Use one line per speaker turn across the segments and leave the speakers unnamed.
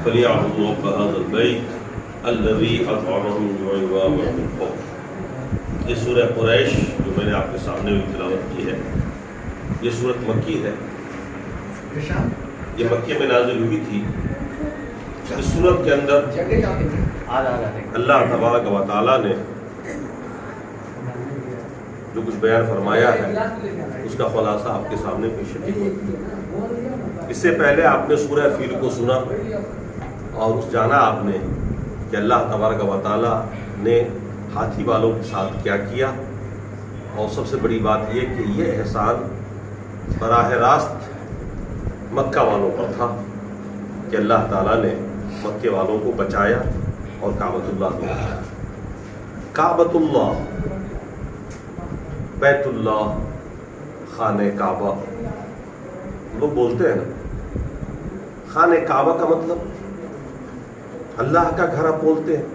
فَلْيَعْبُدُوا رَبَّ هَذَا الْبَيْتِ الَّذِي أَطْعَمَهُم مِّن جُوعٍ وَآمَنَهُم مِّن خَوْفٍ۔ یہ سورہ قریش جو میں نے آپ کے سامنے بھی تلاوت کی ہے، یہ سورت مکی ہے، یہ مکے میں نازل ہوئی تھی۔ اس سورت کے اندر اللہ تبارک و تعالیٰ نے جو کچھ بیان فرمایا ہے اس کا خلاصہ آپ کے سامنے پیش کیا۔ اس سے پہلے آپ نے سورہ فیل کو سنا اور اس جانا آپ نے کہ اللہ تبارک و تعالیٰ نے ہاتھی والوں کے ساتھ کیا کیا، اور سب سے بڑی بات یہ کہ یہ احسان براہ راست مکہ والوں پر تھا کہ اللہ تعالیٰ نے مکے والوں کو بچایا اور کعبۃ اللہ کو بچایا۔ کعبۃ اللہ، بیت اللہ، خانہ کعبہ، لوگ بولتے ہیں نا خانہ کعبہ کا مطلب اللہ کا گھر، آپ بولتے ہیں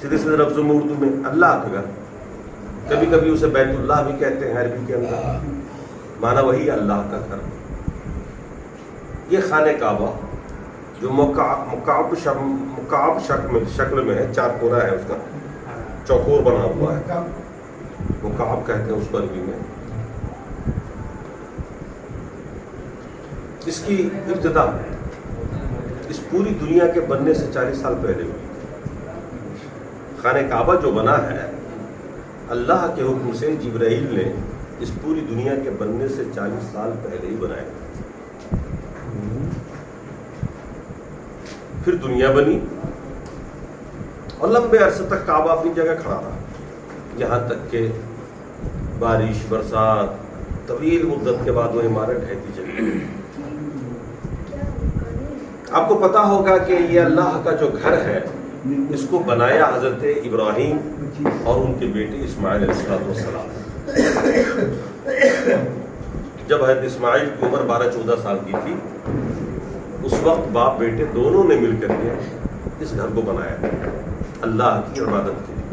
سیدھے سیدھے لفظوں میں اردو میں اللہ کا گھر، کبھی کبھی اسے بیت اللہ بھی کہتے ہیں عربی کے اندر، معنی وہی اللہ کا گھر۔ یہ خانہ کعبہ جو مکعب شکل میں ہے، چار پورا ہے، اس کا چوکور بنا ہوا ہے، مکعب کہتے ہیں اس کو عربی میں۔ اس کی ابتدا اس پوری دنیا کے بننے سے 40 سال پہلے ہوئی۔ خانہ کعبہ جو بنا ہے اللہ کے حکم سے جبرائیل نے اس پوری دنیا کے بننے سے 40 سال پہلے ہی بنایا۔ پھر دنیا بنی اور لمبے عرصے تک کعبہ اپنی جگہ کھڑا رہا، یہاں تک کہ بارش برسات طویل مدت کے بعد وہ عمارت ڈھہتی چلی۔ آپ کو پتا ہوگا کہ یہ اللہ کا جو گھر ہے اس کو بنایا حضرت ابراہیم اور ان کے بیٹے اسماعیل علیہ السلام۔ جب حضرت اسماعیل کی عمر 12-14 سال کی تھی، اس وقت باپ بیٹے دونوں نے مل کر کے اس گھر کو بنایا اللہ کی عبادت کے لیے۔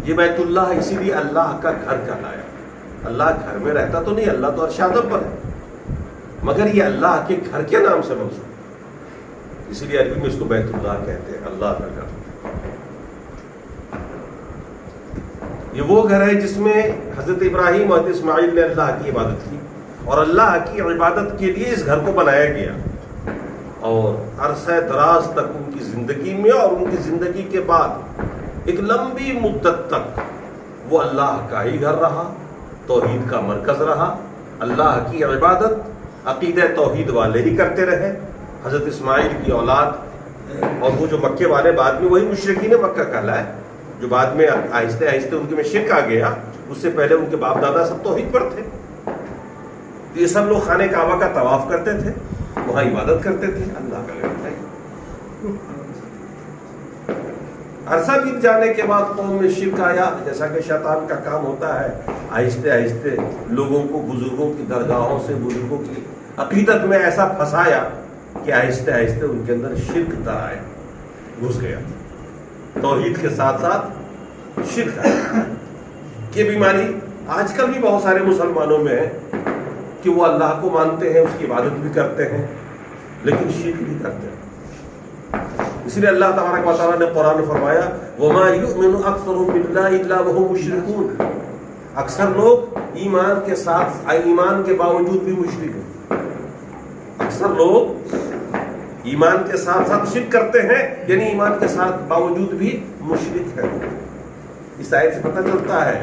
یہ بیت اللہ اسی لیے اللہ کا گھر کہلایا۔ اللہ گھر میں رہتا تو نہیں، اللہ تو عرش اعظم پر ہے، مگر یہ اللہ کے گھر کے نام سے منسوب، اسی لیے عربی میں اس کو بیت اللہ کہتے ہیں، اللہ کا گھر۔ یہ وہ گھر ہے جس میں حضرت ابراہیم اور حضرت اسماعیل نے اللہ کی عبادت کی، اور اللہ کی عبادت کے لیے اس گھر کو بنایا گیا، اور عرصہ دراز تک ان کی زندگی میں اور ان کی زندگی کے بعد ایک لمبی مدت تک وہ اللہ کا ہی گھر رہا، توحید کا مرکز رہا۔ اللہ کی عبادت عقیدہ توحید والے ہی کرتے رہے، حضرت اسماعیل کی اولاد اور وہ جو مکے والے بعد میں وہی مشرکین مکہ کہلائے، جو بعد میں آہستہ آہستہ ان کے میں شرک آ گیا، اس سے پہلے ان کے باپ دادا سب توحید پر تھے۔ یہ سب لوگ خانہ کعبہ کا طواف کرتے تھے، وہاں عبادت کرتے تھے، اللہ کا گھر ہے۔ عرصہ بیت جانے کے بعد قوم میں شرک آیا، جیسا کہ شیطان کا کام ہوتا ہے، آہستہ آہستہ لوگوں کو بزرگوں کی درگاہوں سے، بزرگوں کی عقیدت میں ایسا پھنسایا کہ آہستہ آہستہ ان کے اندر شرک در آئے، گھس گیا، توحید کے ساتھ ساتھ شرک ہے۔ یہ بیماری آج کل بھی بہت سارے مسلمانوں میں ہے کہ وہ اللہ کو مانتے ہیں، اس کی عبادت بھی کرتے ہیں، لیکن شرک بھی کرتے ہیں۔ اس لیے اللہ تبارک و تعالیٰ نے قرآن میں فرمایا وَمَا يُؤْمِنُ أَكْثَرُهُم بِاللَّهِ إِلَّا وَهُمْ مُشْرِكُونَ۔ اکثر لوگ ایمان کے ساتھ، ایمان کے باوجود بھی مشرک ہیں۔ اکثر لوگ ایمان کے ساتھ ساتھ شرک کرتے ہیں، یعنی ایمان کے ساتھ باوجود بھی مشرک ہیں۔ اس آیت سے پتہ چلتا ہے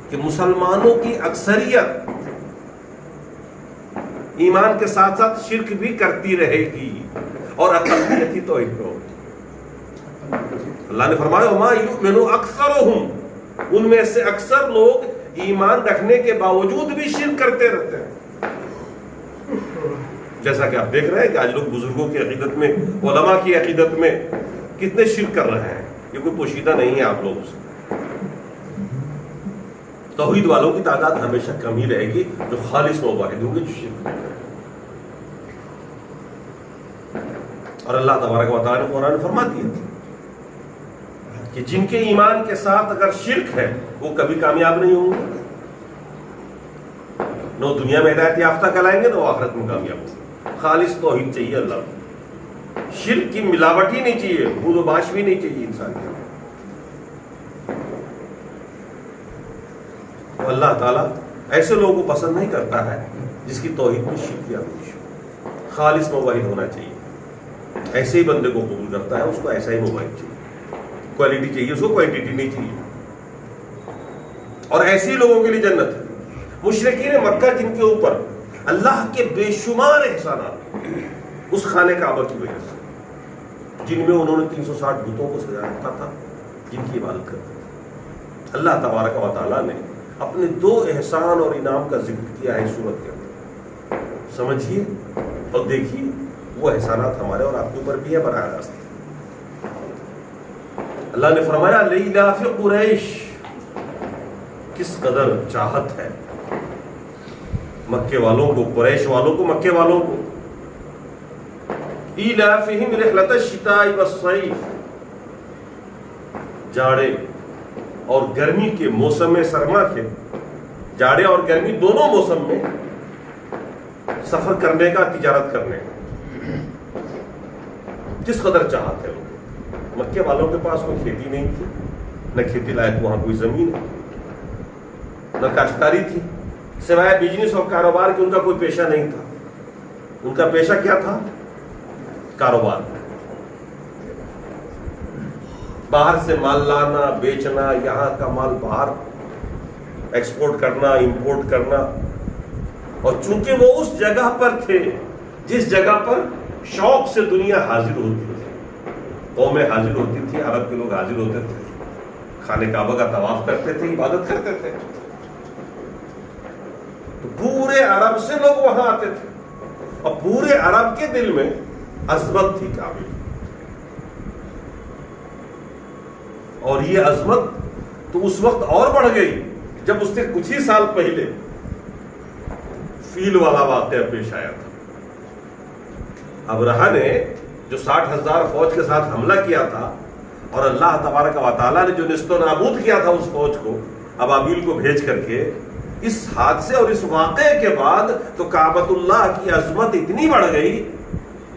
کہ مسلمانوں کی اکثریت ایمان کے ساتھ ساتھ شرک بھی کرتی رہے گی، اور اقلیت ہی توحید پہ ہوگی۔ اللہ نے فرمایا وَمَا يُؤْمِنُ أَكْثَرُهُم، ان میں سے اکثر لوگ ایمان رکھنے کے باوجود بھی شرک کرتے رہتے ہیں۔ جیسا کہ آپ دیکھ رہے ہیں کہ آج لوگ بزرگوں کی عقیدت میں، علماء کی عقیدت میں کتنے شرک کر رہے ہیں، یہ کوئی پوشیدہ نہیں ہے آپ لوگوں سے۔ توحید والوں کی تعداد ہمیشہ کم ہی رہے گی، جو خالص موحد ہوں گے، جو شرک نہیں کریں۔ اور اللہ تبارک و تعالیٰ نے قرآن فرما دیا کہ جن کے ایمان کے ساتھ اگر شرک ہے وہ کبھی کامیاب نہیں ہوں گے، نہ دنیا میں ہدایت یافتہ کہلائیں گے، نہ وہ آخرت میں کامیاب ہوں گے۔ خالص توحید چاہیے اللہ کو، شرک کی ملاوٹ ہی نہیں چاہیے، بود و باش بھی نہیں چاہیے انسان کے. تو اللہ تعالیٰ ایسے لوگوں کو پسند نہیں کرتا ہے جس کی توحید میں شرک یا کچھ. خالص موحد ہونا چاہیے. ایسے ہی بندے کو قبول کرتا ہے، اس کو ایسا ہی موحد چاہیے. کوالٹی چاہیے اس کو، کوانٹٹی نہیں چاہیے. اور ایسے ہی لوگوں کے لیے جنت ہے. مشرکین مکہ جن کے اوپر اللہ کے بے شمار احسانات اس خانہ کعبہ کی وجہ سے، جن میں انہوں نے 360 بتوں کو سجا رکھا تھا جن کی عبادت کرتے تھے. اللہ تبارک و تعالیٰ نے اپنے 2 احسان اور انعام کا ذکر کیا ہے سورت کے اندر. سمجھیے اور دیکھیے وہ احسانات ہمارے اور آپ کے اوپر بھی ہے براہ راست. اللہ نے فرمایا لإِلاَفِ قریش، کس قدر چاہت ہے مکے والوں کو، قریش والوں کو، مکے والوں کو. إِلَافِهِمْ رِحْلَةَ الشِّتَاءِ وَالصَّيْفِ، جاڑے اور گرمی کے موسم سرما کے، جاڑے اور گرمی دونوں موسم میں سفر کرنے کا، تجارت کرنے کا. کس قدر چاہت ہے لوگوں. مکے والوں کے پاس کوئی کھیتی نہیں تھی، نہ کھیتی لائق وہاں کوئی زمین ہے، نہ کاشتکاری تھی، سوائے بزنس اور کاروبار کے ان کا کوئی پیشہ نہیں تھا. ان کا پیشہ کیا تھا؟ کاروبار. باہر سے مال لانا، بیچنا، یہاں کا مال باہر ایکسپورٹ کرنا، امپورٹ کرنا. اور چونکہ وہ اس جگہ پر تھے جس جگہ پر شوق سے دنیا حاضر ہوتی تھی، قومیں حاضر ہوتی تھی، عرب کے لوگ حاضر ہوتے تھے، خانہ کعبہ کا طواف کرتے تھے، عبادت کرتے تھے. تو پورے عرب سے لوگ وہاں آتے تھے اور پورے عرب کے دل میں عظمت تھی کعبے کی. اور یہ عظمت تو اس وقت اور بڑھ گئی جب اس سے کچھ ہی سال پہلے فیل والا واقعہ پیش آیا تھا. ابرہہ نے جو 60,000 فوج کے ساتھ حملہ کیا تھا اور اللہ تبارک و تعالیٰ نے جو نیست و نابود کیا تھا اس فوج کو ابابیل کو بھیج کر کے، اس حادثے اور اس واقعے کے بعد تو کعبۃ اللہ کی عظمت اتنی بڑھ گئی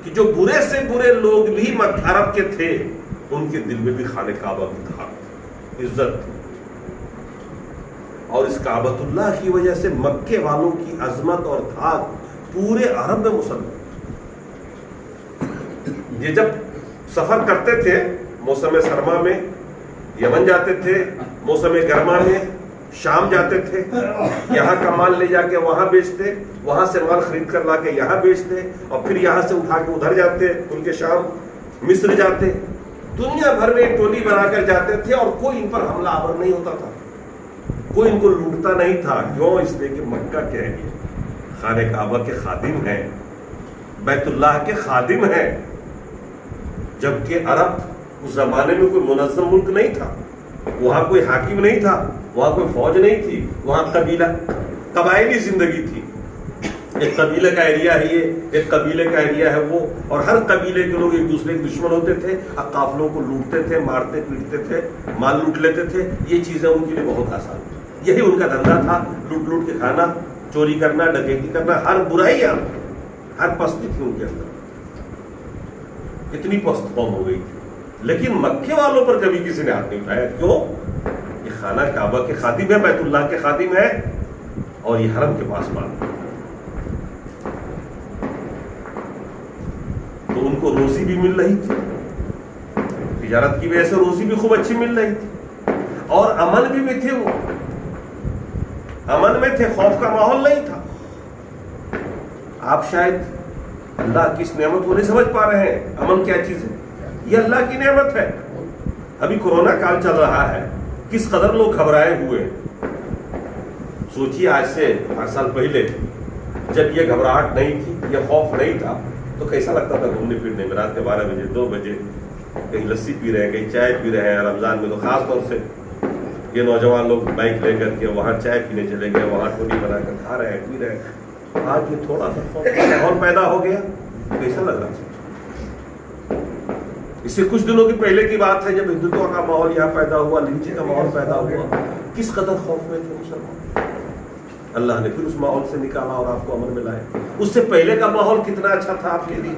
کہ جو برے سے برے لوگ بھی عرب کے تھے ان کے دل میں بھی خانہ کعبہ کی تھا عزت تھی. اور اس کعبۃ اللہ کی وجہ سے مکے والوں کی عظمت اور دھاک پورے عرب میں مسلط. یہ جب سفر کرتے تھے موسم سرما میں یمن جاتے تھے، موسم گرما میں شام جاتے تھے، یہاں کا مال لے جا کے وہاں بیچتے، وہاں سے مال خرید کر لا کے یہاں بیچتے، اور پھر یہاں سے اٹھا کے ادھر جاتے ان کے شام، مصر جاتے. دنیا بھر میں ایک ٹولی بنا کر جاتے تھے اور کوئی ان پر حملہ آور نہیں ہوتا تھا، کوئی ان کو لوٹتا نہیں تھا. کیوں؟ اس لیے کہ مکہ کے ہیں، خانہ کعبہ کے خادم ہیں، بیت اللہ کے خادم ہیں. جبکہ عرب اس زمانے میں کوئی منظم ملک نہیں تھا، وہاں کوئی حاکم نہیں تھا، وہاں کوئی فوج نہیں تھی، وہاں قبائلی زندگی تھی. ایک قبیلے کا ایریا ہے یہ، ایک قبیلے کا ایریا ہے وہ، اور ہر قبیلے کے لوگ ایک دوسرے کے دشمن ہوتے تھے، قافلوں کو لوٹتے تھے، مارتے پیٹتے تھے، مال لوٹ لیتے تھے. یہ چیزیں ان کے لیے بہت آسان تھی، یہی ان کا دھندا تھا، لوٹ لوٹ کے کھانا، چوری کرنا، ڈکیتی کرنا، ہر برائی، ہر پستی تھی ان کے اندر. اتنی پست قوم ہو گئی تھی. لیکن مکے والوں پر کبھی کسی نے ہاتھ نہیں اٹھایا. کیوں؟ یہ خانہ کعبہ کے خادم ہے، بیت اللہ کے خادم ہے، اور یہ حرم کے پاس مان. تو ان کو روزی بھی مل رہی تھی، تجارت کی وجہ سے روزی بھی خوب اچھی مل رہی تھی، اور امن بھی تھے. وہ امن میں تھے، خوف کا ماحول نہیں تھا. آپ شاید اللہ کی اس نعمت کو نہیں سمجھ پا رہے ہیں. امن کیا چیز ہے؟ یہ اللہ کی نعمت ہے. ابھی کورونا کال چل رہا ہے، کس قدر لوگ گھبرائے ہوئے. سوچیے آج سے 8 سال پہلے جب یہ گھبراہٹ نہیں تھی، یہ خوف نہیں تھا، تو کیسا لگتا تھا گھومنے پھرنے میں. رات کے 12 بجے 2 بجے کہیں لسی پی رہے ہیں، کہیں چائے پی رہے ہیں. رمضان میں تو خاص طور سے یہ نوجوان لوگ بائک لے کر کے وہاں چائے پینے چلے گئے، وہاں ٹولی بنا کر کھا رہے ہیں، پی رہے ہیں. آج یہ تھوڑا سا خوف کا ماحول پیدا ہو گیا. کیسا لگ رہا؟ اس سے کچھ دنوں کی پہلے کی بات ہے جب ہندوتوا کا ماحول یہاں پیدا ہوا، لنچی کا ماحول پیدا ہوا. کس قدر خوف میں تھے مسلمان. اللہ نے پھر اس ماحول سے نکالا اور آپ کو امن میں لائے. اس سے پہلے کا ماحول کتنا اچھا تھا آپ کے لیے.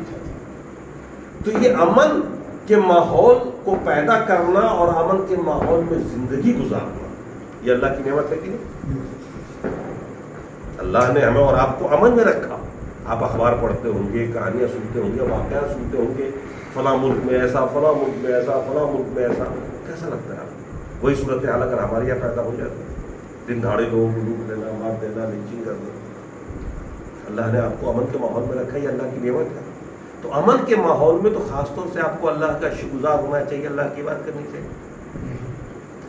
تو یہ امن کے ماحول کو پیدا کرنا اور امن کے ماحول میں زندگی گزارنا یہ اللہ کی نعمت ہے کہ نہیں؟ اللہ نے ہمیں اور آپ کو امن میں رکھا. آپ اخبار پڑھتے ہوں گے, کہانیاں سنتے ہوں گے, واقعات سنتے ہوں گے, فلاں ملک میں ایسا, فلاں ملک میں ایسا, فلاں ملک میں ایسا. کیسا لگتا ہے آپ کو؟ وہی صورتحال اگر ہمارے یہاں پیدا ہو جاتی, دن دھاڑے لوگوں کو لوٹ لینا, مار دینا, لنچنگ کرنا. اللہ نے آپ کو امن کے ماحول میں رکھا, یہ اللہ کی نعمت ہے. تو امن کے ماحول میں تو خاص طور سے آپ کو اللہ کا شکر گزار ہونا چاہیے, اللہ کی بات کرنی چاہیے.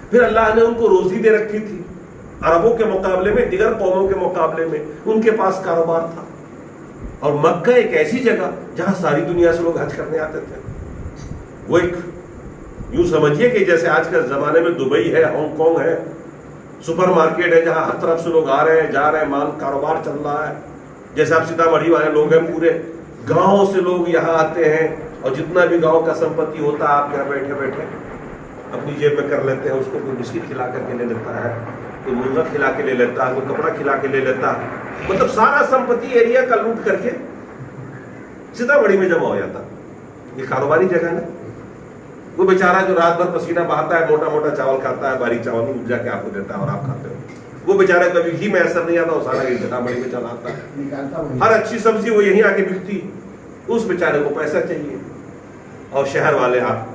پھر اللہ نے ان کو روزی دے رکھی تھی. عربوں کے مقابلے میں, دیگر قوموں کے مقابلے میں ان کے پاس کاروبار تھا. اور مکہ ایک ایسی جگہ جہاں ساری دنیا سے لوگ حج کرنے آتے تھے. وہ ایک یوں سمجھیے کہ جیسے آج کے زمانے میں دبئی ہے, ہانگ کانگ ہے, سپر مارکیٹ ہے جہاں ہر طرف سے لوگ آ رہے ہیں, جا رہے ہیں, مال کاروبار چل رہا ہے. جیسے آپ سیتامڑھی والے لوگ ہیں, پورے گاؤں سے لوگ یہاں آتے ہیں, اور جتنا بھی گاؤں کا سمپتی ہوتا ہے آپ یہاں بیٹھے بیٹھے اپنی جیب میں کر لیتے ہیں. اس کو کوئی بسکٹ کھلا کر کے لے لیتا ہے, کوئی مرغا کھلا کے لے لیتا ہے, کوئی کپڑا کھلا کے لے لیتا ہے. مطلب سارا سمپتی ایریا کا لوٹ کر کے سیتامڑھی میں جمع ہو جاتا. یہ کاروباری جگہ ہے. وہ بیچارہ جو رات بھر پسینہ بہاتا ہے, موٹا موٹا چاول کھاتا ہے, باریک چاول نہیں جا کے آپ کو دیتا ہے اور آپ کھاتے ہو. وہ بیچارہ کبھی گھی میسر نہیں آتا, وہ سارا یہ سیتامڑھی میں چلا آتا ہے. ہر اچھی سبزی وہ یہیں آ کے بکتی, اس بیچارے کو پیسہ چاہیے. اور شہر والے آپ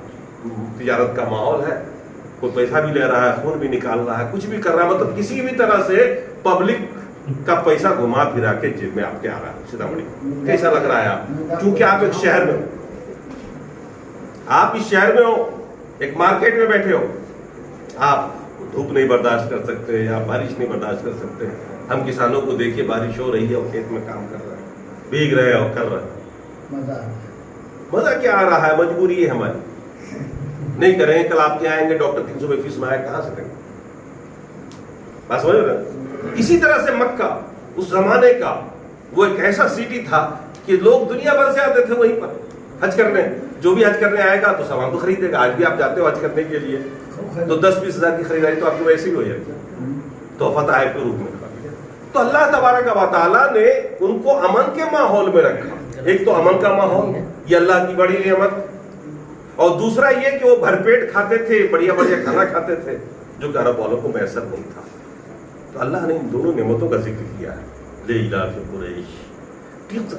تجارت کا ماحول ہے, کوئی پیسہ بھی لے رہا ہے, خون بھی نکال رہا ہے, کچھ بھی کر رہا ہے. مطلب کسی بھی طرح سے پبلک کا پیسہ گھما پھرا کے جیب میں آپ کے آ رہا ہے. سیتامڑھی کیسا لگ رہا ہے آپ؟ چونکہ آپ ایک شہر میں ہو, آپ اس شہر میں ہو, ایک مارکیٹ میں بیٹھے ہو. آپ دھوپ نہیں برداشت کر سکتے یا بارش نہیں برداشت کر سکتے. ہم کسانوں کو دیکھیے, بارش ہو رہی ہے اور کھیت میں کام کر رہے ہیں, بھیگ رہے ہیں اور کر رہے ہیں. مزہ کیا آ رہا ہے؟ مجبوری ہے ہماری. نہیں کریں گے, کل آپ کے آئیں گے ڈاکٹر 300 روپئے فیس میں آئے, کہاں سے کریں گے؟ بات سمجھ رہے ہیں؟ اسی طرح سے مکہ اس زمانے کا وہ ایک ایسا سٹی تھا کہ لوگ دنیا بھر سے آتے تھے وہیں پر حج کرنے. جو بھی حج کرنے آئے گا تو سامان تو خریدے گا. آج بھی آپ جاتے ہو حج کرنے کے لیے تو 10-20 ہزار کی خریداری تو آپ کو ویسے ہی ہو جاتی ہے, تحفہ تحائف کے روپ میں. تو اللہ تبارک و تعالیٰ نے ان کو امن کے ماحول میں رکھا. ایک تو امن کا ماحول, یہ اللہ کی بڑی نعمت. اور دوسرا یہ کہ وہ بھر پیٹ کھاتے تھے, بڑھیا بڑھیا کھانا کھاتے تھے, جو کہ عرب والوں کو میسر نہیں تھا. تو اللہ نے ان دونوں نعمتوں کا ذکر کیا ہے. لإلاف قریش,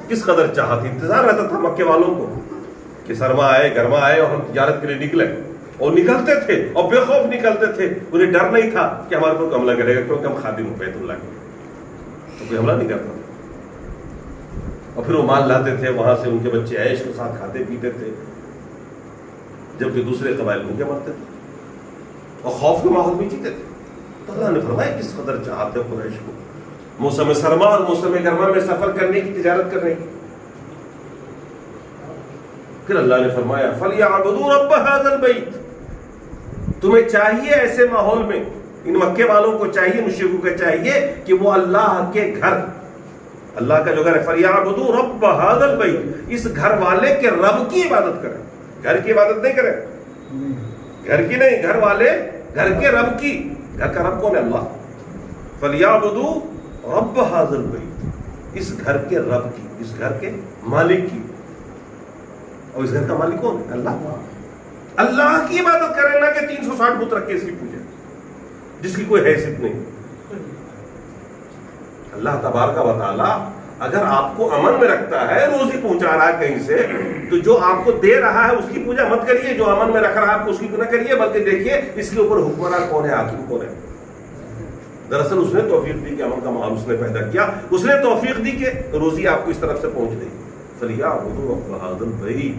کس قدر چاہت, انتظار رہتا تھا مکے والوں کو کہ سرما آئے, گرما آئے اور ہم تجارت کے لیے نکلے. اور نکلتے تھے اور بے خوف نکلتے تھے. انہیں ڈر نہیں تھا کہ ہمارے پر حملہ کرے گا, کیونکہ ہم خادم ہیں بیت اللہ کے, تو کوئی حملہ نہیں کرتا. اور پھر وہ مال لاتے تھے, وہاں سے ان کے بچے عیش کے ساتھ کھاتے پیتے تھے, جبکہ دوسرے قبائل بھوکے مرتے تھے اور خوف کے ماحول میں جیتے تھے. تو اللہ نے فرمایا کس قدر چاہت ہے قریش کو موسم سرما اور موسم گرما میں سفر کرنے کی, تجارت کرنے کی. پھر اللہ نے فرمایا فَلْيَعْبُدُوا رَبَّ هَذَا الْبَيْتِ, تمہیں چاہیے ایسے ماحول میں, ان مکے والوں کو چاہیے, مشرکوں کو چاہیے کہ وہ اللہ کے گھر, اللہ کا جو گھر ہے, فَلْيَعْبُدُوا رَبَّ هَذَا الْبَيْتِ, اس گھر والے کے رب کی عبادت کریں. گھر کی عبادت نہیں کریں, گھر کی نہیں, گھر والے, گھر کے رب کی. گھر کا رب کون ہے؟ اللہ. فَلْيَعْبُدُوا رَبَّ هَذَا الْبَيْتِ, اس گھر کے رب کی, اس گھر کے مالک کی. اور اس گھر کا مالک کون ہے؟ اللہ. اللہ کی عبادت کریں, نہ کہ 360 بت رکھ کے اس کی پوجا, جس کی کوئی حیثیت نہیں. اللہ تبارک و تعالی اگر آپ کو امن میں رکھتا ہے, روزی پہنچا رہا ہے کہیں سے, تو جو آپ کو دے رہا ہے اس کی پوجا مت کریے. جو امن میں رکھ رہا ہے آپ کو اس کی نہ کریے, بلکہ دیکھیے اس کے اوپر حکمران کون ہے, حاکم کون ہے. دراصل اس نے توفیق دی کہ امن کا ماحول اس نے پیدا کیا, اس نے توفیق دی کہ روزی آپ کو اس طرف سے پہنچ گئی. فَلْيَعْبُدُوا رَبَّ هَذَا الْبَيْتِ,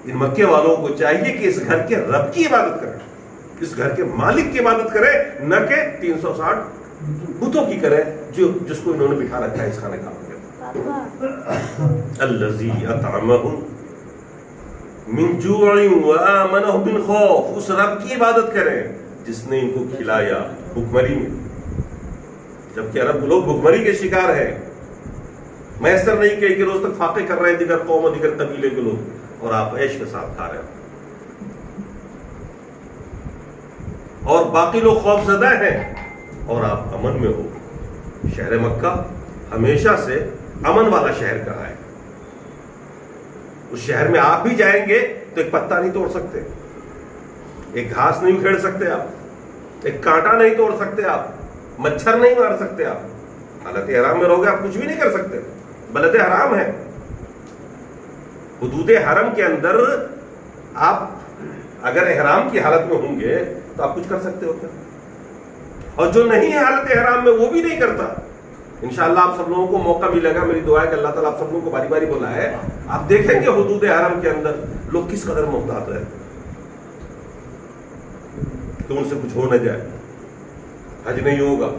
ان مکے والوں کو چاہیے کہ اس گھر کے رب کی عبادت کریں, اس گھر کے مالک کی عبادت کریں, نہ کہ 360 بتوں کی کریں جس کو انہوں نے بٹھا رکھا ہے اس خانے کعبہ کے. الذی اطعمہم من جوع وآمنہم من خوف, اس رب کی عبادت کریں جس نے ان کو کھلایا بھوکمری میں, جبکہ عرب لوگ بھوکمری کے شکار ہیں. میسر نہیں کہ ایک روز تک فاقے کر رہے ہیں دیگر قوم اور دیگر قبیلے کے لوگ, اور آپ عیش کے ساتھ کھا رہے ہیں. اور باقی لوگ خوف زدہ ہیں, اور آپ امن میں ہو. شہر مکہ ہمیشہ سے امن والا شہر کہا ہے. اس شہر میں آپ بھی جائیں گے تو ایک پتا نہیں توڑ سکتے, ایک گھاس نہیں اکھیڑ سکتے آپ, ایک کانٹا نہیں توڑ سکتے آپ, مچھر نہیں مار سکتے آپ. حالت احرام میں رہو گے آپ کچھ بھی نہیں کر سکتے, بلد حرام ہے. حدود حرم کے اندر آپ اگر احرام کی حالت میں ہوں گے تو آپ کچھ کر سکتے ہو کیا؟ اور جو نہیں ہے حالت احرام میں وہ بھی نہیں کرتا. انشاءاللہ آپ سب لوگوں کو موقع ملے گا, میری دعا ہے کہ اللہ تعالیٰ آپ سب لوگوں کو باری باری بلائے. آپ دیکھیں گے حدود حرم کے اندر لوگ کس قدر محتاط رہتے ہیں کہ ان سے کچھ ہو نہ جائے. حج نہیں ہوگا,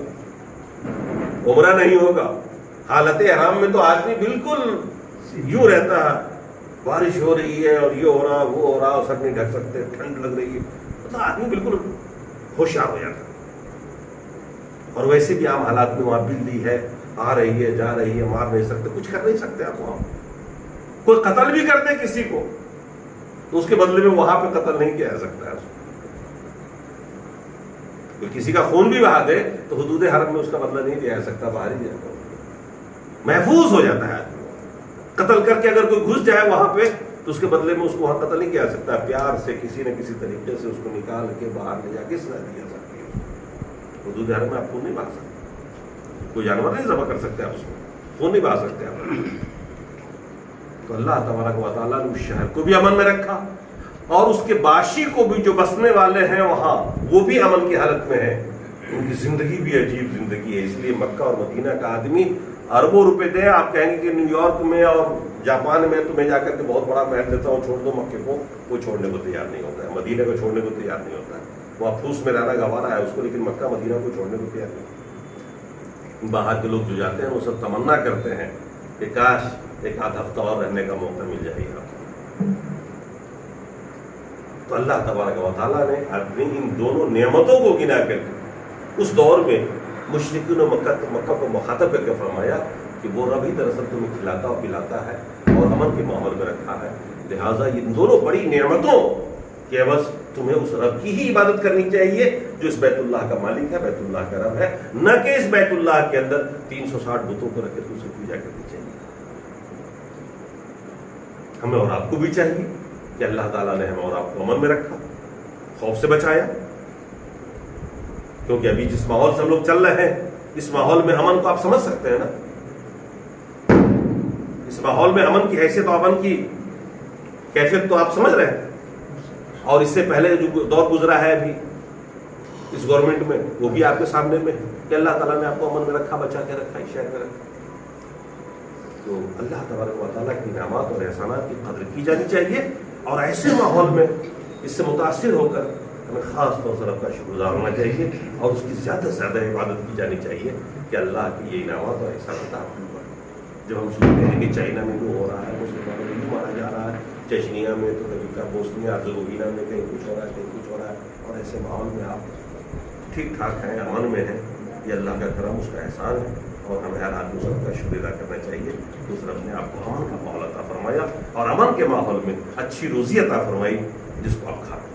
عمرہ نہیں ہوگا. حالت حرام میں تو آدمی بالکل یوں رہتا ہے, بارش ہو رہی ہے اور یہ ہو رہا وہ ہو رہا, سر نہیں ڈھک سکتے, ٹھنڈ لگ رہی ہے, مطلب آدمی بالکل ہوشیار ہو جاتا ہے. اور ویسے بھی عام حالات میں وہاں بجلی ہے, آ رہی ہے جا رہی ہے, مار نہیں سکتے, کچھ کر نہیں سکتے آپ وہاں. کوئی قتل بھی کر دے کسی کو تو اس کے بدلے میں وہاں پہ قتل نہیں کیا جا سکتا ہے. کوئی کسی کا خون بھی بہا دے تو حدود حرم میں اس کا بدلہ نہیں لیا جا سکتا, باہر ہی جاتا, محفوظ ہو جاتا ہے. قتل کر کے اگر کوئی گھس جائے وہاں پہ تو اس کے بدلے میں اس کو وہاں قتل نہیں کیا جا سکتا. پیار سے کسی نہ کسی طریقے سے اس کو نکال کے باہر لے جا کے سزا دی جا سکتی ہے. حدود حرم میں آپ خون نہیں بہا سکتے, کوئی جانور نہیں ذبح کر سکتے, آپ اس کو خون نہیں بہا سکتے آپ. تو اللہ تبارک و تعالیٰ نے اس شہر کو بھی امن میں رکھا اور اس کے باشی کو بھی, جو بسنے والے ہیں وہاں, وہ بھی امن کی حالت میں ہیں. ان کی زندگی بھی عجیب زندگی ہے. اس لیے مکہ اور مدینہ کا آدمی اربوں روپے دے, آپ کہیں گے کہ نیو یارک میں اور جاپان میں تمہیں جا کر کے بہت بڑا محل دیتا ہوں, چھوڑ دو مکے کو, وہ چھوڑنے کو تیار نہیں ہوتا ہے. مدینہ کو چھوڑنے کو تیار نہیں ہوتا ہے. وہ افسوس میں رہنا گوارا ہے اس کو, لیکن مکہ مدینہ کو چھوڑنے کو تیار نہیں. باہر کے لوگ جو جاتے ہیں وہ سب تمنا کرتے ہیں کہ کاش ایک آدھ ہفتہ اور رہنے کا موقع مل جائے گا. تو اللہ تبارک و تعالیٰ نے اپنی ان دونوں نعمتوں کو گنا کر کے اس دور میں مشرکین و مکہ کو مخاطب کر کے فرمایا کہ وہ رب ہی دراصل تمہیں کھلاتا اور پلاتا ہے اور امن کے ماحول میں رکھا ہے. لہٰذا ان دونوں بڑی نعمتوں کے عوض تمہیں اس رب کی ہی عبادت کرنی چاہیے جو اس بیت اللہ کا مالک ہے, بیت اللہ کا رب ہے, نہ کہ اس بیت اللہ کے اندر 360 بتوں کو رکھ کے تم سے پوجا کرنی چاہیے. ہمیں اور آپ کو بھی چاہیے کہ اللہ تعالیٰ نے ہمیں اور آپ کو امن میں رکھا, خوف سے بچایا. کیونکہ ابھی جس ماحول سے ہم لوگ چل رہے ہیں اس ماحول میں امن کو آپ سمجھ سکتے ہیں نا. اس ماحول میں امن کی حیثیت اور امن کی کیفیت تو آپ سمجھ رہے ہیں. اور اس سے پہلے جو دور گزرا ہے ابھی اس گورنمنٹ میں, وہ بھی آپ کے سامنے میں کہ اللہ تعالیٰ نے آپ کو امن میں رکھا, بچا کے رکھا, اس شہر میں رکھا. تو اللہ تبارک و تعالیٰ کی نعمات اور احسانات کی قدر کی جانی چاہیے, اور ایسے ماحول میں اس سے متاثر ہو کر ہمیں خاص طور سے رب کا شکر گزار ہونا چاہیے اور اس کی زیادہ سے زیادہ عبادت کی جانی چاہیے کہ اللہ کی یہ انعامات اور احسانات آپ پر. جب ہم سنتے ہیں کہ چائنا میں وہ ہو رہا ہے, مسلمانوں میں مارا جا رہا ہے, چچنیا میں تو کبھی کا بوسنیا ہرزگووینا میں کہیں کچھ ہو رہا ہے, کہیں کچھ ہو رہا ہے, اور ایسے ماحول میں آپ ٹھیک ٹھاک ہیں, امن میں ہیں, یہ اللہ کا کرم, اس کا احسان ہے. اور ہمیں ہر آدمی سب کا شکر ادا کرنا چاہیے کہ اس رب نے آپ کو امن کا ماحول عطا فرمایا اور امن کے ماحول میں اچھی روزی عطا فرمائی جس کو آپ کھاتے ہیں.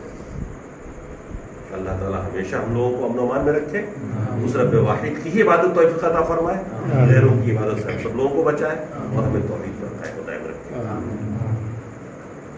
اللہ تعالیٰ ہمیشہ ہم لوگوں کو امن و امان میں رکھے, اس رب واحد کی ہی عبادت توفیق عطا فرمائے, غیروں کی عبادت سے ہم سب لوگوں کو بچائے اور ہمیں توفیق